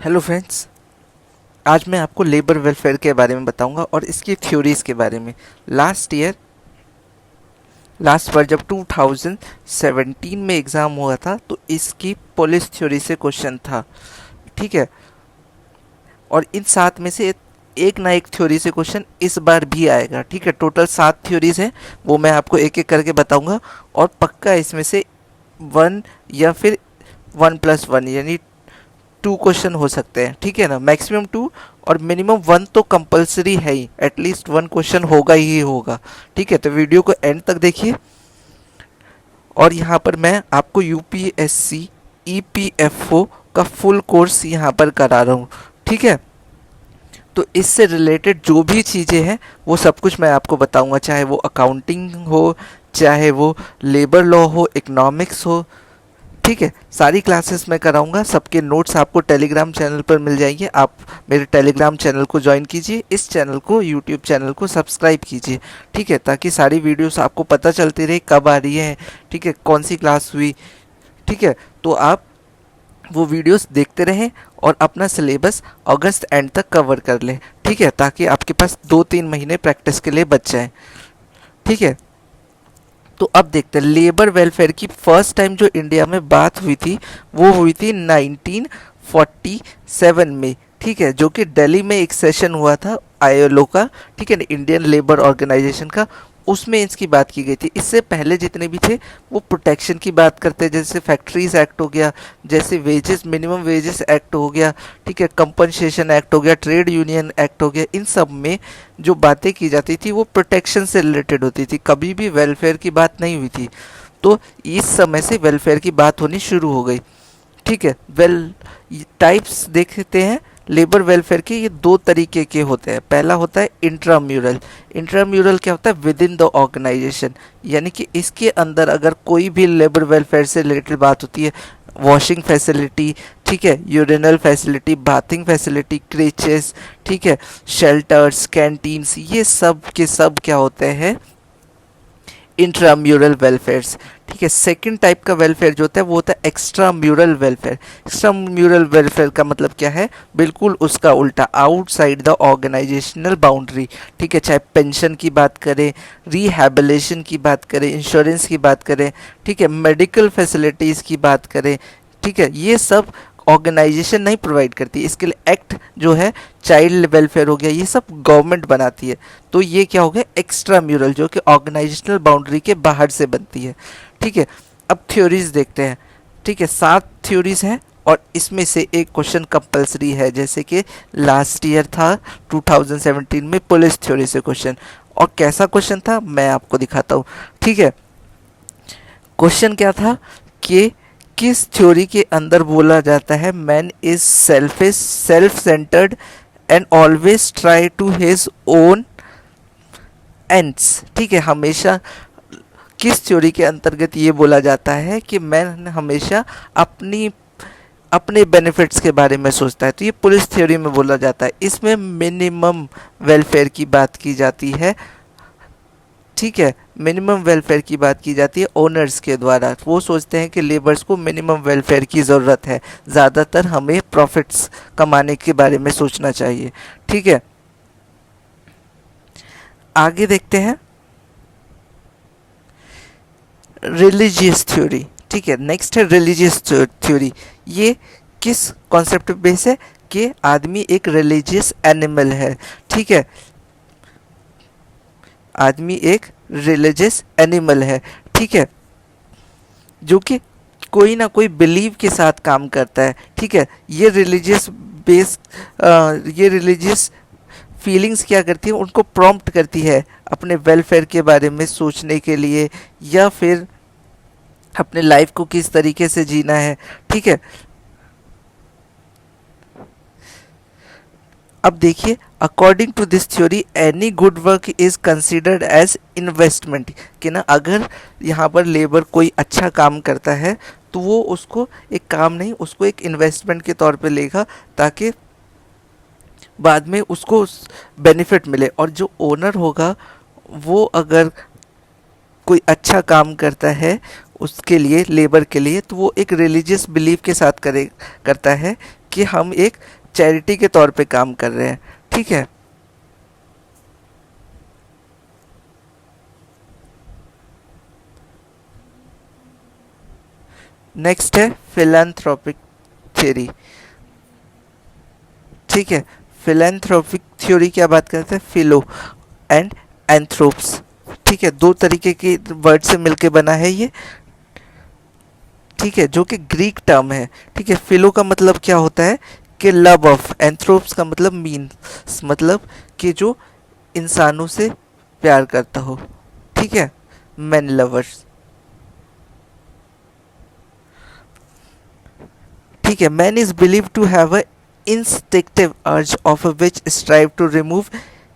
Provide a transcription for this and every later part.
Hello friends, आज मैं आपको लेबर वेलफेयर के बारे में बताऊंगा और इसकी थ्योरीज के बारे में। लास्ट बार जब 2017 में एग्ज़ाम हुआ था तो इसकी पुलिस थ्योरी से क्वेश्चन था। ठीक है, और इन 7 में से एक ना एक थ्योरी से क्वेश्चन इस बार भी आएगा। ठीक है, टोटल 7 थ्योरीज हैं, वो मैं आपको एक एक करके बताऊंगा और पक्का इसमें से 1 या फिर 1+1 यानी 2 क्वेश्चन हो सकते हैं। ठीक है ना, मैक्सिमम 2 और मिनिमम 1 तो कंपलसरी है ही, एटलीस्ट 1 क्वेश्चन होगा ही होगा। ठीक है, तो वीडियो को एंड तक देखिए। और यहाँ पर मैं आपको यूपीएससी ईपीएफओ का फुल कोर्स यहाँ पर करा रहा हूँ। ठीक है, तो इससे रिलेटेड जो भी चीज़ें हैं वो सब कुछ मैं आपको बताऊंगा, चाहे वो अकाउंटिंग हो, चाहे वो लेबर लॉ हो, इकोनॉमिक्स हो। ठीक है, सारी क्लासेस मैं कराऊंगा। सबके नोट्स आपको टेलीग्राम चैनल पर मिल जाएंगे। आप मेरे टेलीग्राम चैनल को ज्वाइन कीजिए, इस चैनल को, यूट्यूब चैनल को सब्सक्राइब कीजिए। ठीक है, ताकि सारी वीडियोस आपको पता चलती रहे कब आ रही है। ठीक है, कौन सी क्लास हुई। ठीक है, तो आप वो वीडियोस देखते रहें और अपना सिलेबस अगस्त एंड तक कवर कर लें। ठीक है, ताकि आपके पास 2-3 महीने प्रैक्टिस के लिए बच जाएँ। ठीक है, तो अब देखते हैं लेबर वेलफेयर की फर्स्ट टाइम जो इंडिया में बात हुई थी वो हुई थी 1947 में। ठीक है, जो कि दिल्ली में एक सेशन हुआ था आईएलओ का, ठीक है, इंडियन लेबर ऑर्गेनाइजेशन का, उसमें इसकी बात की गई थी। इससे पहले जितने भी थे वो प्रोटेक्शन की बात करते हैं, जैसे फैक्ट्रीज एक्ट हो गया, जैसे वेजेस, मिनिमम वेजेस एक्ट हो गया, ठीक है, कंपनसेशन एक्ट हो गया, ट्रेड यूनियन एक्ट हो गया। इन सब में जो बातें की जाती थी वो प्रोटेक्शन से रिलेटेड होती थी, कभी भी वेलफेयर की बात नहीं हुई थी। तो इस समय से वेलफेयर की बात होनी शुरू हो गई। ठीक है, टाइप्स देखते हैं लेबर वेलफेयर के। ये 2 तरीके के होते हैं। पहला होता है इंट्राम्यूरल। इंट्राम्यूरल क्या होता है? विद इन द ऑर्गेनाइजेशन, यानी कि इसके अंदर अगर कोई भी लेबर वेलफेयर से रिलेटेड बात होती है, वॉशिंग फैसिलिटी, ठीक है, यूरिनल फैसिलिटी, बाथिंग फैसिलिटी, क्रेचेस, ठीक है, शेल्टर्स, कैंटीन्स, ये सब के सब क्या होते हैं? Intramural welfares. ठीक है, सेकंड टाइप का वेलफेयर जो होता है वो होता है extra mural welfare. Extra mural welfare का मतलब क्या है? बिल्कुल उसका उल्टा, आउटसाइड द ऑर्गेनाइजेशनल बाउंड्री। ठीक है, चाहे पेंशन की बात करें, रिहैबिलिटेशन की बात करें, इंश्योरेंस की बात करें, ठीक है, मेडिकल फैसिलिटीज़ की बात करें, ठीक है, ये सब ऑर्गेनाइजेशन नहीं प्रोवाइड करती। इसके लिए एक्ट जो है, चाइल्ड वेलफेयर हो गया, ये सब गवर्नमेंट बनाती है। तो ये क्या हो गया? एक्स्ट्रा म्यूरल, जो कि ऑर्गेनाइजेशनल बाउंड्री के बाहर से बनती है। ठीक है, अब थ्योरीज देखते हैं। ठीक है, 7 थ्योरीज हैं और इसमें से एक क्वेश्चन कंपलसरी है, जैसे कि लास्ट ईयर था 2017 में पुलिस थ्योरी से क्वेश्चन। और कैसा क्वेश्चन था मैं आपको दिखाता हूँ। ठीक है, क्वेश्चन क्या था कि किस थ्योरी के अंदर बोला जाता है man is selfish, self centred and always try to his own ends. ठीक है, हमेशा किस थ्योरी के अंतर्गत ये बोला जाता है कि मैन हमेशा अपने बेनिफिट्स के बारे में सोचता है? तो ये पुलिस थ्योरी में बोला जाता है। इसमें मिनिमम वेलफेयर की बात की जाती है। ठीक है, मिनिमम वेलफेयर की बात की जाती है ओनर्स के द्वारा। वो सोचते हैं कि लेबर्स को मिनिमम वेलफेयर की ज़रूरत है, ज़्यादातर हमें प्रॉफिट्स कमाने के बारे में सोचना चाहिए। ठीक है, आगे देखते हैं रिलीजियस थ्योरी। ठीक है, नेक्स्ट है रिलीजियस थ्योरी। ये किस कॉन्सेप्ट पे बेस है? कि आदमी एक रिलीजियस एनिमल है। ठीक है, आदमी एक रिलीजियस एनिमल है। ठीक है, जो कि कोई ना कोई बिलीव के साथ काम करता है। ठीक है, ये रिलीजियस बेस, ये रिलीजियस फीलिंग्स क्या करती है? उनको प्रॉम्प्ट करती है अपने वेलफेयर के बारे में सोचने के लिए, या फिर अपने लाइफ को किस तरीके से जीना है। ठीक है, अब देखिए, according to this theory any good work is considered as investment. कि ना, अगर यहाँ पर लेबर कोई अच्छा काम करता है तो वो उसको एक काम नहीं, उसको एक इन्वेस्टमेंट के तौर पे लेगा, ताकि बाद में उसको बेनिफिट मिले। और जो ओनर होगा वो अगर कोई अच्छा काम करता है उसके लिए, लेबर के लिए, तो वो एक रिलीजियस बिलीफ के साथ करता है कि हम एक चैरिटी के तौर पे काम कर रहे हैं, ठीक है। नेक्स्ट है फिलैंथ्रोपिक थ्योरी, ठीक है। फिलैंथ्रोपिक थ्योरी क्या बात करते हैं, फिलो एंड एंथ्रोप्स, ठीक है, दो तरीके के वर्ड से मिलके बना है ये, ठीक है, जो कि ग्रीक टर्म है, ठीक है। फिलो का मतलब क्या होता है कि लव ऑफ, एंथ्रोप्स का मतलब मीन्स, मतलब कि जो इंसानों से प्यार करता हो, ठीक है, मैन लवर्स, ठीक है। Man is believe to have a instinctive urge of which strive to remove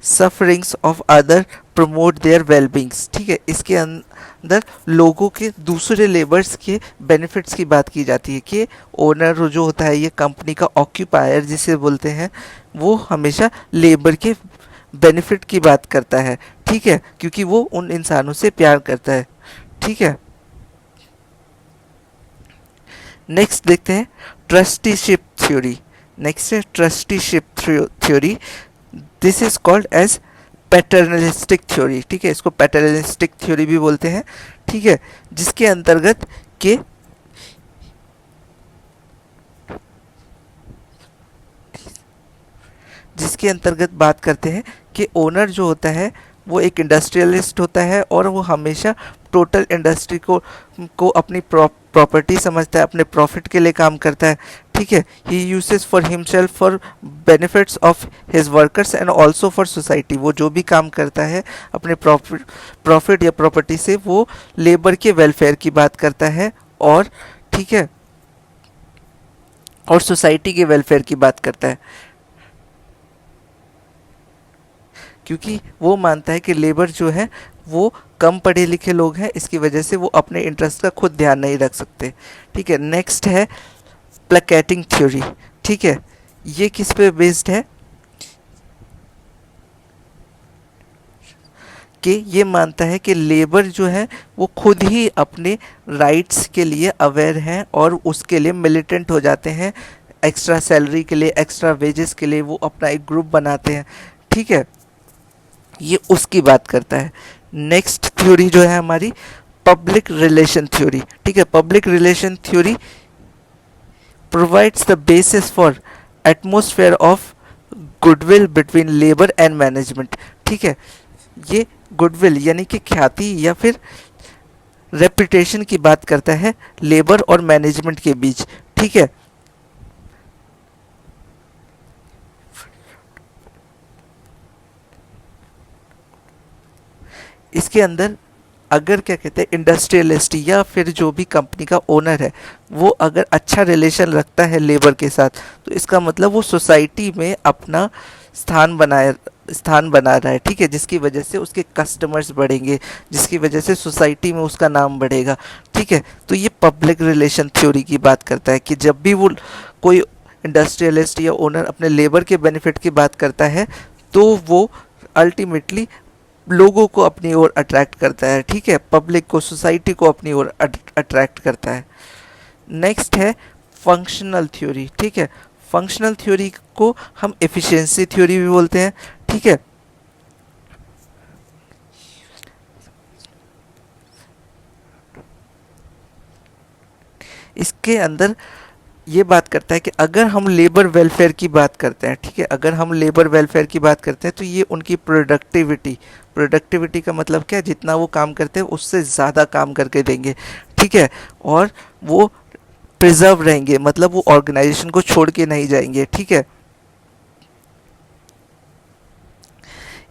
sufferings of other, promote their well-beings, ठीक है। इसके अंदर लोगों के दूसरे लेबर्स के बेनिफिट्स की बात की जाती है कि ओनर जो होता है, ये कंपनी का ऑक्यूपायर जिसे बोलते हैं, वो हमेशा लेबर के बेनिफिट की बात करता है, ठीक है, क्योंकि वो उन इंसानों से प्यार करता है, ठीक है। नेक्स्ट देखते हैं ट्रस्टीशिप थ्योरी। नेक्स्ट है trusteeship theory, this is called as paternalistic theory, ठीक है, इसको पैटर्नलिस्टिक थ्योरी भी बोलते हैं, ठीक है, जिसके अंतर्गत के बात करते हैं कि ओनर जो होता है वो एक इंडस्ट्रियलिस्ट होता है और वो हमेशा टोटल इंडस्ट्री को अपनी प्रॉपर्टी समझता है, अपने प्रॉफिट के लिए काम करता है, ठीक है। He uses for himself for benefits of his workers and also for society, वो जो भी काम करता है अपने प्रॉफिट या प्रॉपर्टी से, वो लेबर के वेलफेयर की बात करता है, और ठीक है, और सोसाइटी के वेलफेयर की बात करता है, क्योंकि वो मानता है कि लेबर जो है वो कम पढ़े लिखे लोग हैं, इसकी वजह से वो अपने इंटरेस्ट का खुद ध्यान नहीं रख सकते, ठीक है। नेक्स्ट है प्लेकेटिंग थ्योरी, ठीक है, ये किस पे बेस्ड है कि ये मानता है कि लेबर जो है वो खुद ही अपने राइट्स के लिए अवेयर हैं और उसके लिए मिलिटेंट हो जाते हैं, एक्स्ट्रा सैलरी के लिए, एक्स्ट्रा वेजेस के लिए वो अपना एक ग्रुप बनाते हैं, ठीक है, ये उसकी बात करता है। नेक्स्ट थ्योरी जो है हमारी पब्लिक रिलेशन थ्योरी, ठीक है। Public relation theory provides the basis for atmosphere of goodwill between labour and management, ठीक है। ये गुडविल यानी कि ख्याति या फिर रेपुटेशन की बात करता है लेबर और मैनेजमेंट के बीच, ठीक है। इसके अंदर अगर क्या कहते हैं इंडस्ट्रियलिस्ट या फिर जो भी कंपनी का ओनर है वो अगर अच्छा रिलेशन रखता है लेबर के साथ, तो इसका मतलब वो सोसाइटी में अपना स्थान बना रहा है, ठीक है, जिसकी वजह से उसके कस्टमर्स बढ़ेंगे, जिसकी वजह से सोसाइटी में उसका नाम बढ़ेगा, ठीक है। तो ये पब्लिक रिलेशन थ्योरी की बात करता है कि जब भी वो कोई इंडस्ट्रियलिस्ट या ओनर अपने लेबर के बेनिफिट की बात करता है तो वो अल्टीमेटली लोगों को अपनी ओर अट्रैक्ट करता है, ठीक है, पब्लिक को, सोसाइटी को अपनी ओर अट्रैक्ट करता है। नेक्स्ट है फंक्शनल थ्योरी, ठीक है। फंक्शनल थ्योरी को हम एफिशिएंसी थ्योरी भी बोलते हैं, ठीक है। इसके अंदर ये बात करता है कि अगर हम लेबर वेलफेयर की बात करते हैं, ठीक है, अगर हम लेबर वेलफेयर की बात करते हैं तो ये उनकी प्रोडक्टिविटी का मतलब क्या है, जितना वो काम करते हैं उससे ज़्यादा काम करके देंगे, ठीक है, और वो प्रिजर्व रहेंगे, मतलब वो ऑर्गेनाइजेशन को छोड़ के नहीं जाएंगे, ठीक है।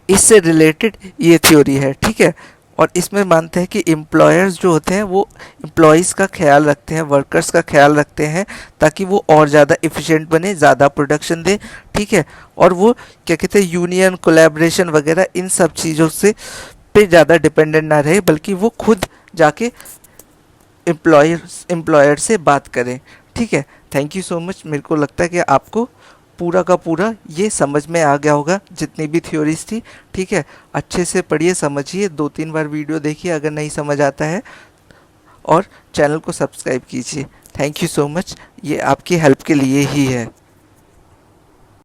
इससे रिलेटेड ये थ्योरी है, ठीक है। और इसमें मानते हैं कि एम्प्लॉयर्स जो होते हैं वो एम्प्लॉयज़ का ख्याल रखते हैं, वर्कर्स का ख्याल रखते हैं, ताकि वो और ज़्यादा इफ़िशेंट बने, ज़्यादा प्रोडक्शन दे, ठीक है। और वो क्या कहते हैं यूनियन कोलैबोरेशन वगैरह इन सब चीज़ों से पे ज़्यादा डिपेंडेंट ना रहे, बल्कि वो खुद जाके एम्प्लॉयर से बात करें, ठीक है। Thank you so much. मेरे को लगता है कि आपको पूरा का पूरा ये समझ में आ गया होगा, जितनी भी थ्योरीज थी, ठीक है। अच्छे से पढ़िए, समझिए, 2-3 बार वीडियो देखिए अगर नहीं समझ आता है, और चैनल को सब्सक्राइब कीजिए। थैंक यू सो मच, ये आपकी हेल्प के लिए ही है।